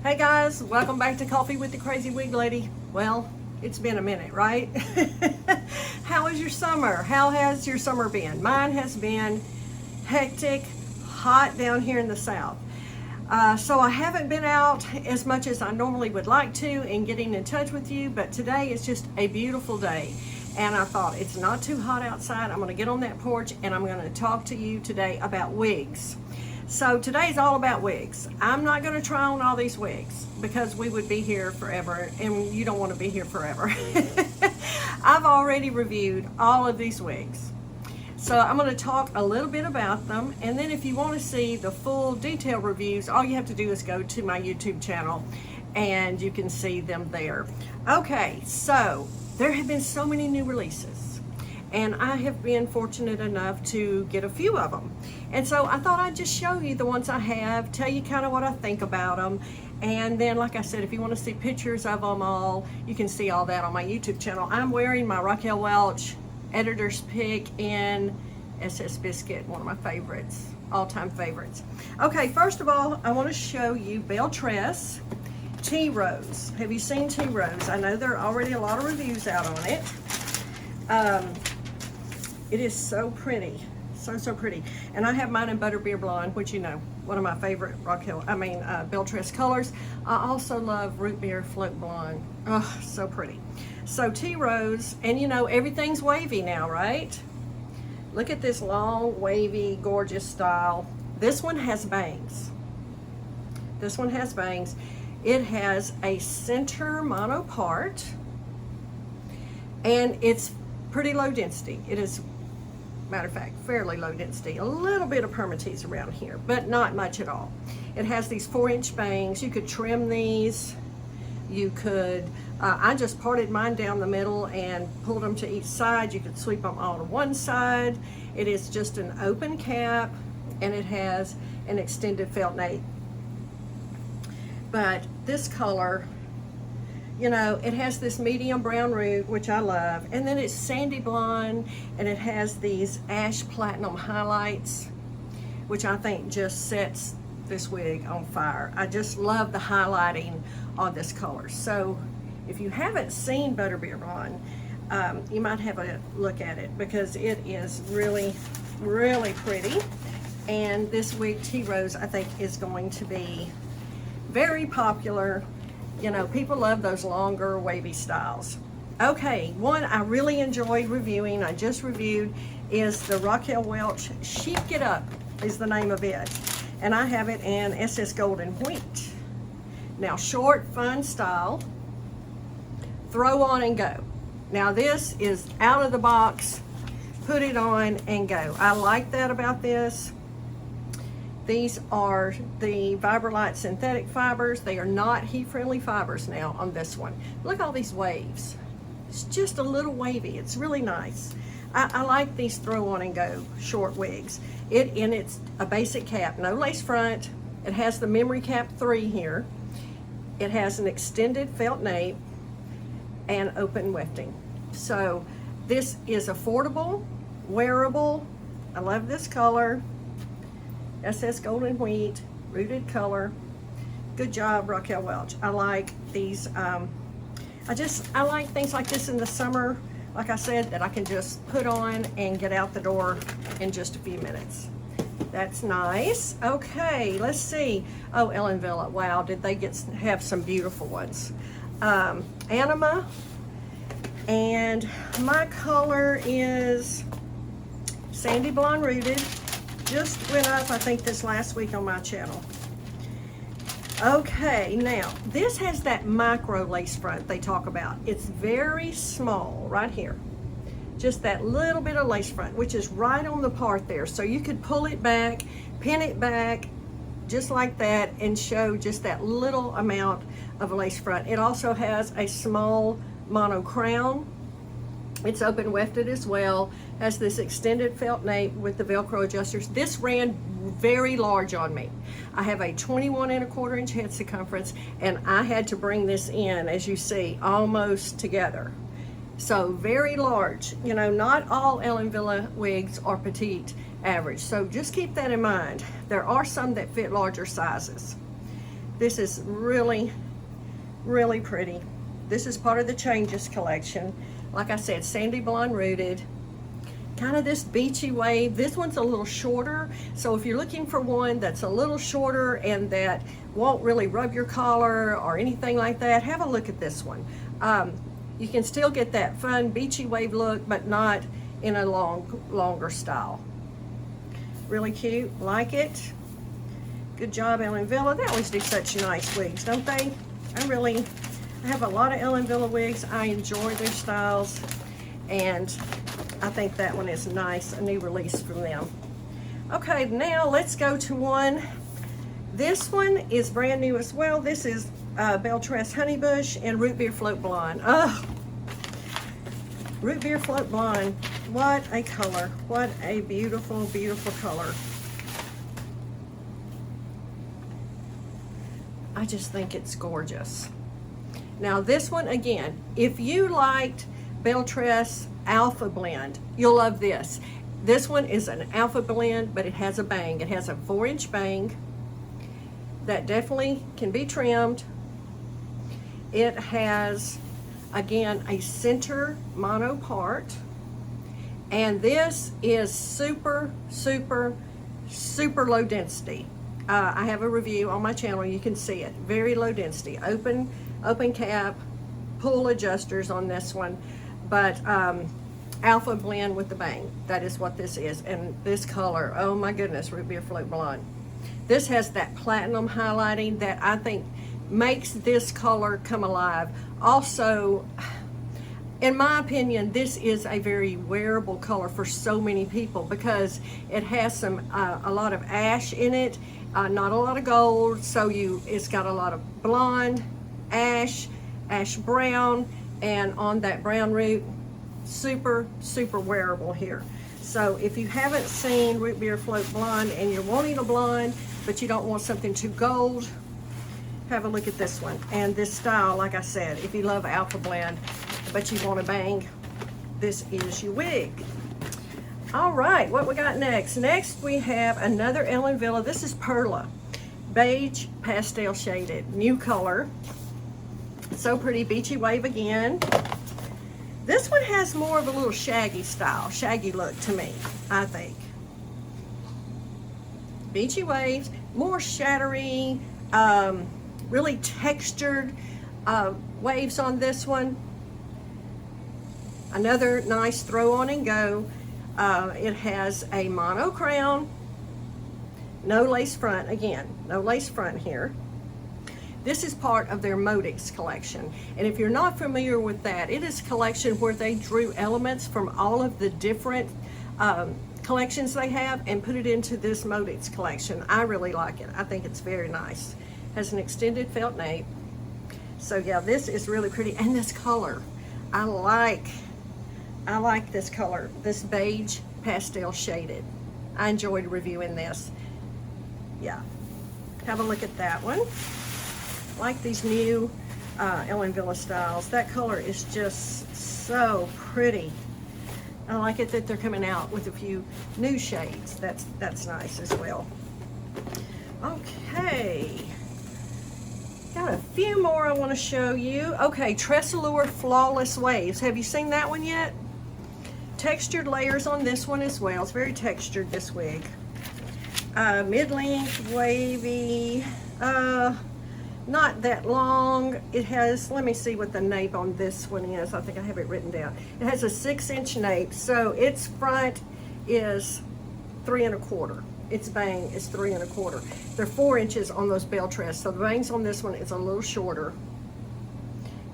Hey guys, welcome back to Coffee with the Crazy Wig Lady. Well, it's been a minute, right? How was your summer? How has your summer been? Mine has been hectic, hot down here in the south. So I haven't been out as much as I normally would like to in getting in touch with you, but today is just a beautiful day. And I thought it's not too hot outside. I'm gonna get on that porch and I'm gonna talk to you today about wigs. So today's all about wigs. I'm not gonna try on all these wigs because we would be here forever and you don't wanna be here forever. I've already reviewed all of these wigs. So I'm gonna talk a little bit about them, and then if you wanna see the full detailed reviews, all you have to do is go to my YouTube channel and you can see them there. Okay, so there have been so many new releases, and I have been fortunate enough to get a few of them. And so I thought I'd just show you the ones I have, tell you kind of what I think about them. And then, like I said, if you want to see pictures of them all, you can see all that on my YouTube channel. I'm wearing my Raquel Welch editor's pick in SS Biscuit, one of my favorites, all-time favorites. Okay, first of all, I want to show you BelleTress Tea Rose. Have you seen Tea Rose? I know there are already a lot of reviews out on it. It is so pretty, so pretty. And I have mine in Butterbeer Blonde, which you know, one of my favorite BelleTress colors. I also love Root Beer Float Blonde. Oh, so pretty. So Tea Rose, and you know, everything's wavy now, right? Look at this long, wavy, gorgeous style. This one has bangs. This one has bangs. It has a center mono part, and it's pretty low density. It is, matter of fact, fairly low density. A little bit of permatease around here, but not much at all. It has these 4-inch bangs. You could trim these. You could, I just parted mine down the middle and pulled them to each side. You could sweep them all to one side. It is just an open cap, and it has an extended felt nape. But this color, you know, it has this medium brown root, which I love, and then it's sandy blonde, and it has these ash platinum highlights, which I think just sets this wig on fire. I just love the highlighting on this color. So if you haven't seen Butterbeer Blonde, you might have a look at it because it is really pretty. And this wig, Tea Rose, I think is going to be very popular. You know, people love those longer wavy styles. Okay, one I really enjoyed reviewing, I just reviewed, is the Raquel Welch Chic It Up is the name of it. And I have it in SS Gold and Wheat. Now, short, fun style, throw on and go. Now this is out of the box, put it on and go. I like that about this. These are the Vibrolite synthetic fibers. They are not heat-friendly fibers now on this one. Look at all these waves. It's just a little wavy. It's really nice. I like these throw on and go short wigs. It's a basic cap, no lace front. It has the memory cap 3 here. It has an extended felt nape and open wefting. So this is affordable, wearable. I love this color. SS Gold and Wheat, rooted color. Good job, Raquel Welch. I like these. I like things like this in the summer, like I said, that I can just put on and get out the door in just a few minutes. That's nice. Okay, let's see. Oh, Ellen Villa. Wow, did they have some beautiful ones. Anima, and my color is sandy blonde rooted. Just went up, I think, this last week on my channel. Okay, now, this has that micro lace front they talk about. It's very small, right here. Just that little bit of lace front, which is right on the part there. So you could pull it back, pin it back, just like that, and show just that little amount of lace front. It also has a small mono crown. It's open wefted as well, has this extended felt nape with the Velcro adjusters. This ran very large on me. I have a 21¼ inch head circumference, and I had to bring this in, as you see, almost together. So very large. You know, not all Ellen Villa wigs are petite average, so just keep that in mind. There are some that fit larger sizes. This is really, really pretty. This is part of the Changes collection. Like I said, sandy blonde rooted. Kind of this beachy wave. This one's a little shorter, so if you're looking for one that's a little shorter and that won't really rub your collar or anything like that, have a look at this one. You can still get that fun beachy wave look, but not in a longer style. Really cute, like it. Good job, Ellen Villa. They always do such nice wigs, don't they? I have a lot of Ellen Villa wigs. I enjoy their styles, and I think that one is nice, a new release from them. Okay, now let's go to one. This one is brand new as well. This is BelleTress Honeybush and Root Beer Float Blonde. Oh, Root Beer Float Blonde. What a color. What a beautiful, beautiful color. I just think it's gorgeous. Now this one, again, if you liked BelleTress Alpha Blend, you'll love this. This one is an Alpha Blend, but it has a bang. It has a 4-inch bang that definitely can be trimmed. It has, again, a center mono part. And this is super, super, super low density. I have a review on my channel. You can see it. Very low density. Open cap, pull adjusters on this one. But Alpha Blend with the bang. That is what this is. And this color, oh my goodness, Root Beer Float Blonde. This has that platinum highlighting that I think makes this color come alive. Also, in my opinion, this is a very wearable color for so many people because it has a lot of ash in it, not a lot of gold. So it's got a lot of blonde, ash brown, and on that brown root, super, super wearable here. So if you haven't seen Root Beer Float Blonde and you're wanting a blonde, but you don't want something too gold, have a look at this one. And this style, like I said, if you love Alpha Blend, but you want a bang, this is your wig. All right, what we got next? Next we have another Ellen Villa. This is Perla, beige pastel shaded, new color. So pretty, beachy wave again. This one has more of a little shaggy style, shaggy look to me, I think. Beachy waves, more shattery, really textured waves on this one. Another nice throw on and go. It has a mono crown, no lace front, again, no lace front here. This is part of their Modix collection. And if you're not familiar with that, it is a collection where they drew elements from all of the different collections they have and put it into this Modix collection. I really like it. I think it's very nice. Has an extended felt nape. So yeah, this is really pretty. And this color, I like this color, this beige pastel shaded. I enjoyed reviewing this. Yeah, have a look at that one. Like these new Ellen Villa styles. That color is just so pretty. I like it that they're coming out with a few new shades. That's nice as well. Okay. Got a few more I want to show you. Okay, Tress Allure Flawless Waves. Have you seen that one yet? Textured layers on this one as well. It's very textured, this wig. Mid-length, wavy, not that long. It has, let me see what the nape on this one is. I think I have it written down. It has a 6-inch nape, so its front is 3 1/4. Its bang is 3 1/4. They're 4 inches on those BelleTress, so the bangs on this one is a little shorter.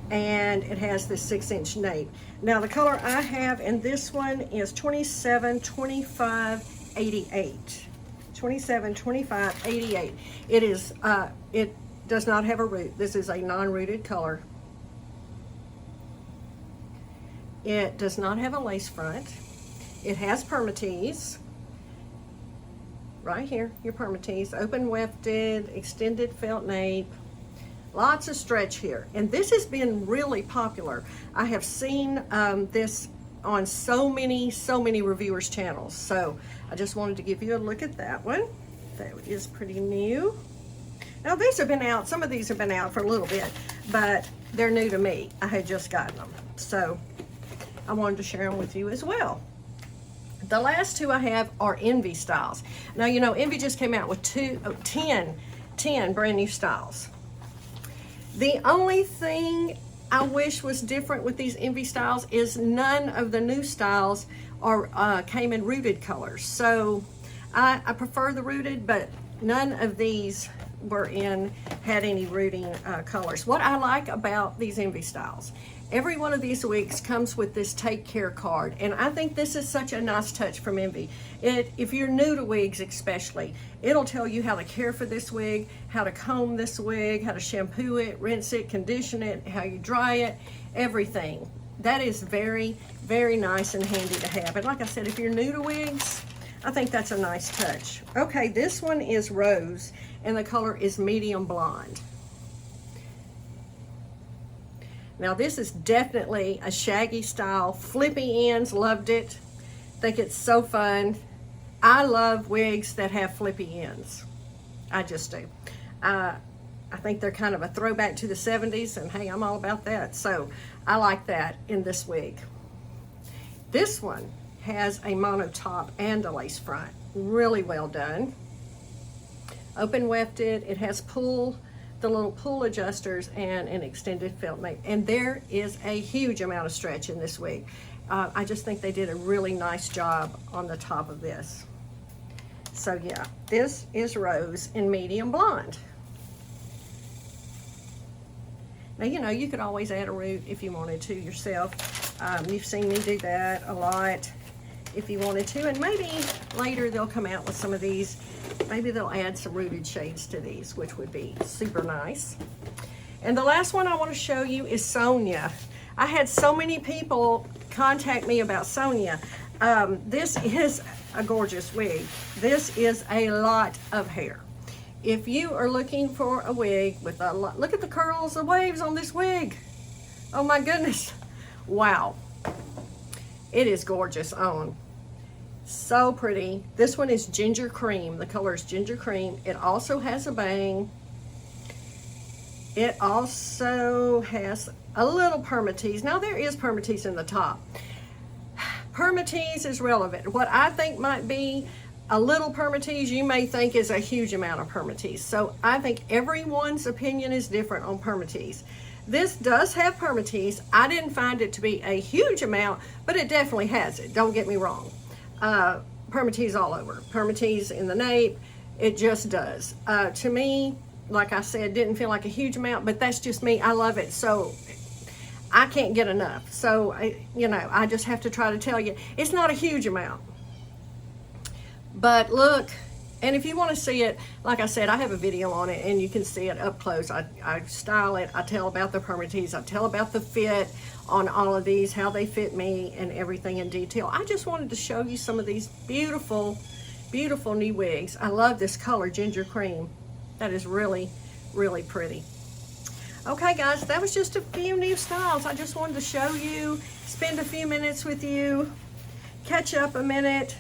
And it has this 6-inch nape. Now the color I have in this one is 27, 25, 88. 27, 25, 88. It is, it does not have a root. This is a non-rooted color. It does not have a lace front. It has permatease. Right here, your permatease. Open wefted, extended felt nape. Lots of stretch here. And this has been really popular. I have seen this on so many reviewers' channels. So I just wanted to give you a look at that one. That is pretty new. Now these have been out, some of these have been out for a little bit, but they're new to me. I had just gotten them. So I wanted to share them with you as well. The last two I have are Envy styles. Now, you know, Envy just came out with 10 brand new styles. The only thing I wish was different with these Envy styles is none of the new styles are came in rooted colors. So I prefer the rooted, but none of these had any rooting colors. What I like about these Envy styles, every one of these wigs comes with this take care card, and I think this is such a nice touch from Envy. If you're new to wigs especially, it'll tell you how to care for this wig, how to comb this wig, how to shampoo it, rinse it, condition it, how you dry it, everything. That is very, very nice and handy to have. And like I said, if you're new to wigs, I think that's a nice touch. Okay, this one is Rose, and the color is medium blonde. Now this is definitely a shaggy style, flippy ends, loved it. Think it's so fun. I love wigs that have flippy ends. I just do. I think they're kind of a throwback to the 70s, and hey, I'm all about that. So I like that in this wig. This one has a mono top and a lace front. Really well done. Open wefted. It has the little pull adjusters and an extended felt nape. And there is a huge amount of stretch in this wig. I just think they did a really nice job on the top of this. So yeah, this is Rose in medium blonde. Now, you know, you could always add a root if you wanted to yourself. You've seen me do that a lot if you wanted to, and maybe later they'll come out with some of these. Maybe they'll add some rooted shades to these, which would be super nice. And the last one I want to show you is Sonia. I had so many people contact me about Sonia. This is a gorgeous wig. This is a lot of hair. If you are looking for a wig with a lot, look at the curls, the waves on this wig. Oh my goodness. Wow. It is gorgeous on. So pretty. This one is ginger cream. The color is ginger cream. It also has a bang. It also has a little permatease. Now there is permatease in the top. Permatease is relevant. What I think might be a little permatease, you may think is a huge amount of permatease. So I think everyone's opinion is different on permatease. This does have permatease. I didn't find it to be a huge amount, but it definitely has it. Don't get me wrong. Permatease all over. Permatease in the nape. It just does. To me, like I said, didn't feel like a huge amount, but that's just me. I love it. So I can't get enough. So, you know, I just have to try to tell you, it's not a huge amount. But look, and if you want to see it, like I said, I have a video on it and you can see it up close. I style it. I tell about the permatease. I tell about the fit on all of these, how they fit me and everything in detail. I just wanted to show you some of these beautiful, beautiful new wigs. I love this color, ginger cream. That is really, really pretty. Okay guys, that was just a few new styles. I just wanted to show you, spend a few minutes with you, catch up a minute,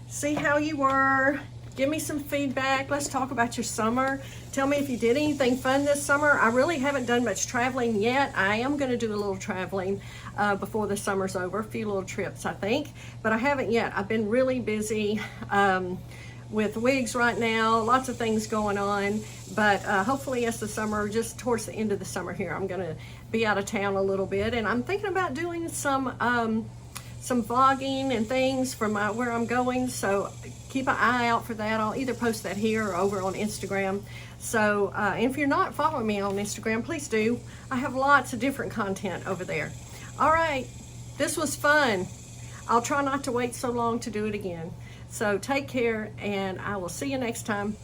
see how you were, give me some feedback. Let's talk about your summer. Tell me if you did anything fun this summer. I really haven't done much traveling yet. I am going to do a little traveling before the summer's over, a few little trips I think, but I haven't yet. I've been really busy with wigs right now, lots of things going on, but hopefully as the summer, just towards the end of the summer here, I'm going to be out of town a little bit, and I'm thinking about doing some vlogging and things from where I'm going, so keep an eye out for that. I'll either post that here or over on Instagram. So if you're not following me on Instagram, please do. I have lots of different content over there. All right, this was fun. I'll try not to wait so long to do it again. So take care, and I will see you next time.